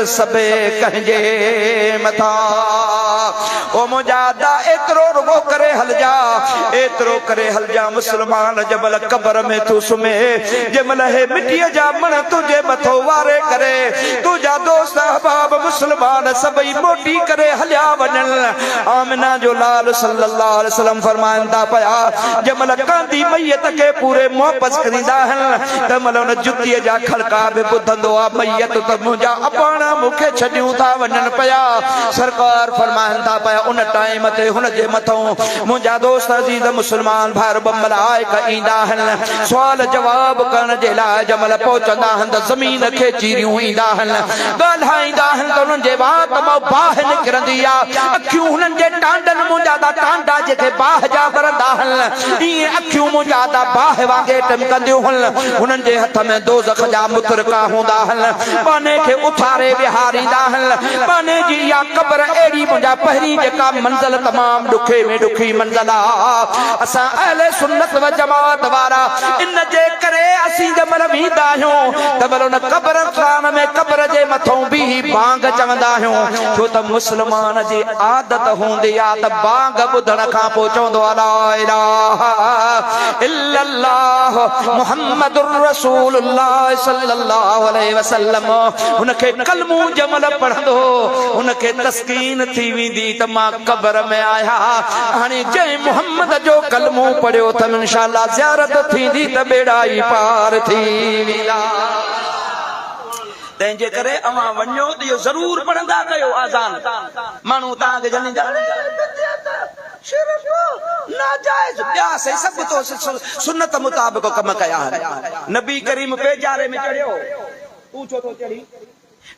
सबे कहजे मथा ओ मुजादा एतरो रुगो करे हल जा एतरो करे हल जा मुसलमान जबल कब्र में तू सुमे जमल है मिट्टी जा मन तुझे मथो वारे करे तुझा दोस्त अहबाब मुसलमान सबई मोटी करे हलिया वनल आमिना जो लाल सल्लल्लाहु अलैहि वसल्लम फरमाइंदा पया जमल कांदी मैयत के पूरे मोहब्बत करींदा हन तमल उन जुती जा खड़का बि बुधंदो आ मैयत त मुंजा अपाणा मुखे छडियूं था वनन पया सरकार फरमाइंदा पया उन टाइम ते हुन जे मथों मुंजा दोस्त अजीज मुसलमान भार बमलाइक ईंदा हन सवाल जवाब करण जे लाइ जमल पहुचंदा हन त ज़मीन खे चीरियूं ईंदा हन ॻाल्हाईंदा हन त उन्हनि जे वात मां बाह निकिरंदी आ अखियूं हुननि जे टांडनि मुंजा दा टांडा जेके बाह जा भरंदा हन ईअं अखियूं मुंजा दा बाह वांगुरु टमकंदियूं हन हुननि जे हथ में दोज़ख जा मुतरका हूंदा हन पाने खे उथारे विहारींदा हन पाने जी इहा क़ब्र अहिड़ी मुंजा पहिरीं जेका मंज़िल तमामु ॾुखे में ॾुखी मंज़िल आ असां अहले सुन्नत व जमात वारा इन जे करे असीं जमल वेंदा आहियूं तमल उन क़ब्रस्तान में क़ब्र जे मथों बि बांग चवंदा आहियूं छो त मुस्लमान जी आदत हूंदी आहे त बांग ॿुधण खां पोइ चवंदो आहे ला इलाहा इल्लल्लाह मुहम्मदुर रसूलुल्लाह सल्लल्लाहु अलैहि वसल्लम उनखे कलमो जमल पढ़ंदो उनखे तस्कीन थी वेंदी त मां क़ब्र में आया हाणे जंहिं मुहम्मद जो कलमो पढ़ियो त इंशाअल्लाह ज़ियारत थींदी त बेड़ा ई पार थी वेंदा तंहिंजे करे अवां वञो त इहो ज़रूर पढ़ंदा कयो आज़ान माण्हू तव्हांखे जलींदा नाजायज़ ॿिया सही सभु तो सुन्नत मुताबिक़ कम कया नबी करीम बेजारे में चढ़ियो तूं छो तो चढ़ी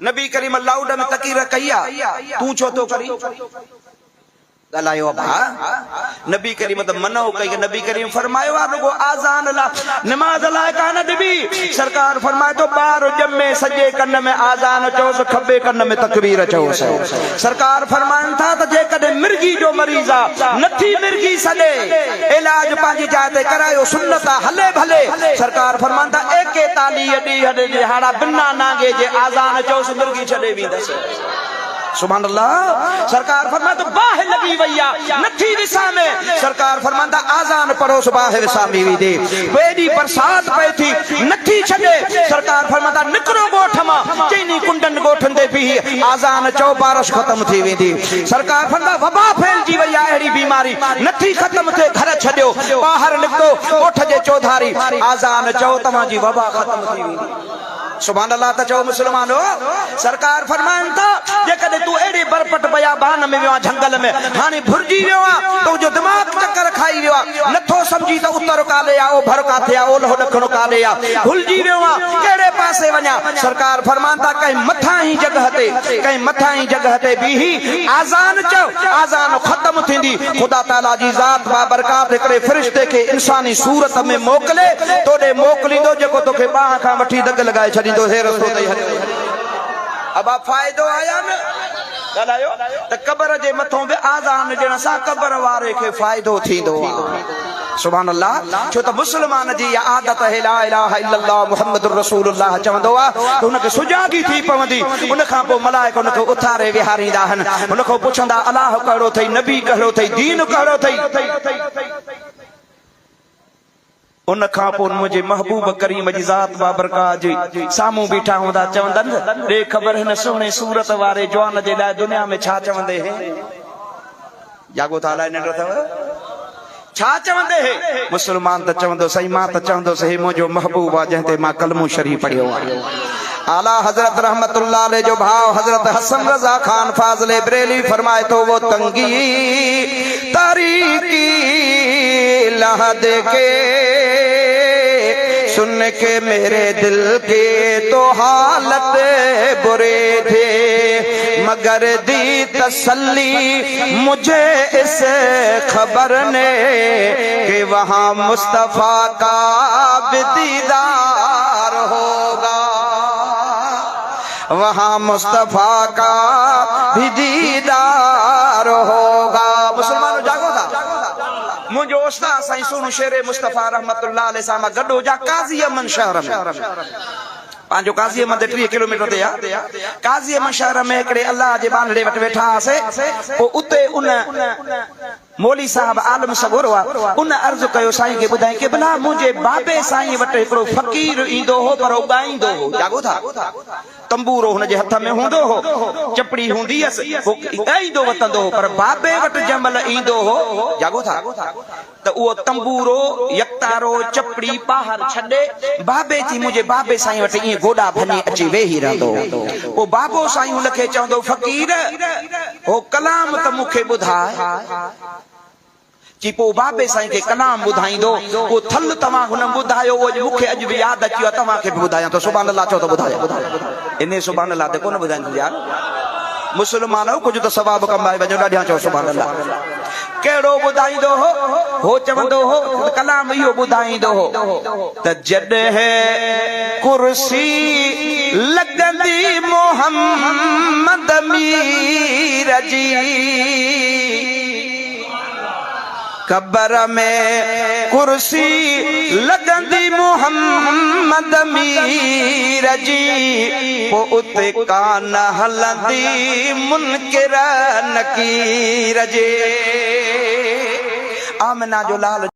नबी करीम लाउड में तकीर कई तूं छो तो करी ॻाल्हायो भा नबी करीम त मनो कई नबी करीम फरमायो आहे रुगो आज़ान ला नमाज लाइ कान ॾिबी सरकार फरमाए थो ॿार ॼमे सॼे कन में आज़ान चओसि खॿे कन में तकबीर चओसि सरकार फरमाइनि था त जेकॾहिं मिर्गी जो मरीज़ आहे नथी मिर्गी सॾे इलाज पंहिंजी जाइ ते करायो सुन्नत हले भले सरकार फरमाइनि था 41 ॾींहं दिहाड़ा बिना नांगे जे आज़ान चओसि मिर्गी छॾे वेंदसि सुभान अल्लाह सरकार फरमाता बाह लगी वैया नथी विसा में सरकार फरमाता आज़ान पढ़ो बाह विसा में वी दे वेडी बरसात पे थी नथी छडे सरकार फरमाता निकरो गोठ मा चईनी कुंडन गोठन दे भी आज़ान चो बारिश खत्म थी वेंदी सरकार फरमाता वबा फैलजी वैया एड़ी बीमारी नथी खत्म थे घर छडियो बाहर निकतो गोठ जे चौधारी आज़ान चो तमा जी वबा खत्म थी वेंदी सुभान अल्लाह त चओ मुसलमानो सरकार फरमाइनि था जेकॾहिं तू एड़ी बरपट बयाबान में वियो जंगल में हाणे भुरजी वियो तो जो दिमाग चक्कर खाई वियो नथो समझी त उतर काले आ ओभर काथे आ ओलहो ॾखणो काले आ भुलजी वियो केड़े पासे वञा सरकार फरमाइनि था कहीं मथा ही जगह ते बीही आज़ान चओ आज़ान खत्म थींदी खुदा ताला जी ज़ात बाबरकात हिकड़े फरिश्ते खे इंसानी सूरत में मोकले तोॾे मोकलींदो जेको तोखे बाह खां वठी दग लगाए छॾी तो हे रस्तो ते हलियो अब फायदो आया न ॻाल्हायो त क़ब्र जे मथों बि आज़ान ॾियण सां क़ब्र वारे खे फ़ाइदो थींदो सुभान अल्लाह छो त मुस्लमान जी आदत है ला इलाहा इल्लल्लाह मुहम्मदुर रसूलुल्लाह चवंदो आहे त हुनखे सुजागी थी पवंदी उन खां पोइ मलाइक हुनखे उथारे विहारींदा आहिनि हुनखां पुछंदा अलाह कहिड़ो अथई नबी कहिड़ो अथई दीन कहिड़ो अथई उन खां पोइ मुंहिंजे महबूब करीम जी ज़ात बाबरकात जी साम्हूं बीठा हूंदा चवंदनि ॾे ख़बर हिन सुहिणे सूरत वारे जवान जे लाइ दुनिया में छा चवंदे हे जागो था अलाए नंढो अथव छा चवंदे हे मुस्लमान त चवंदो सही मां त चवंदुसि हे मुंहिंजो महबूब आहे जंहिं ते मां कलमो शरीफ़ पढ़ियो आहे आला हजरत रहमतुल्लाह अलैह जो भाव हजरत हसन रजा खान फाज़िले बरेली फरमाए तो वो तंगी तारीकी लहद के सुन के मेरे दिल के तो हालत बुरे थे मगर दी तसल्ली मुझे इस खबर ने कि वहाँ मुस्तफा का भी दीदार होगा वहाँ मुस्तफा का भी दीदार होगा मुसलमानों जागो था मुझे उस्ताद साईं सोनू शेरे मुस्तफा रहमतुल्लाह अलैहि साहब गड्डो जा काजी अमन शहर में पांजो काज़ी अहमद 3 किलोमीटर ते आ काज़ी अहमद शहर में हिकिड़े अल्लाह जे बांधड़े वटि वेठा हुआसीं पोइ उते उन मौली साहब आलम सगोरो आहे उन अर्ज़ कयो साईं खे ॿुधाई कि भला मुंहिंजे बाबे साईं वटि हिकिड़ो फ़क़ीर ईंदो हो पर ॻाईंदो हो जागो था तंबूरो हुनजे हथ में हूंदो हो चपड़ी हूंदी हुअसि ॻाईंदो वतंदो हो पर बाबे वटि जंहिं महिल ईंदो हो जागो था त उहो तंबूरो यकतारो चपड़ी ॿाहिरि छॾे बाबे जी मुंहिंजे बाबे साईं वटि ईअं गोॾा भञी अची वेही रहंदो पोइ बाबो साईं हुनखे चवंदो फ़क़ीर हो कलाम त मूंखे ॿुधाए कि पोइ बाबे साईं खे कलाम ॿुधाईंदो उहो थल तव्हां हुन ॿुधायो उहो मूंखे अॼु बि यादि अची वियो आहे तव्हांखे बि ॿुधायां थो सुभाणे अल्लाह चओ त ॿुधायो इन सुभाणे अल्लाह ते कोन ॿुधाईंदो यार मुस्लमान कुझु त सवाबु कमाए वञो ॾाढा चओ सुभाणे अल्लाह कहिड़ो ॿुधाईंदो हो चवंदो हो कलाम इहो ॿुधाईंदो हो त जॾहिं कुर्सी लॻंदी मोहम्मद मीर जी कबर में कुर्सी लॻंदी मोहम्मद मीर जी पोइ उते कान हलंदी मुनकिर नकीर जे आमिना जो लाल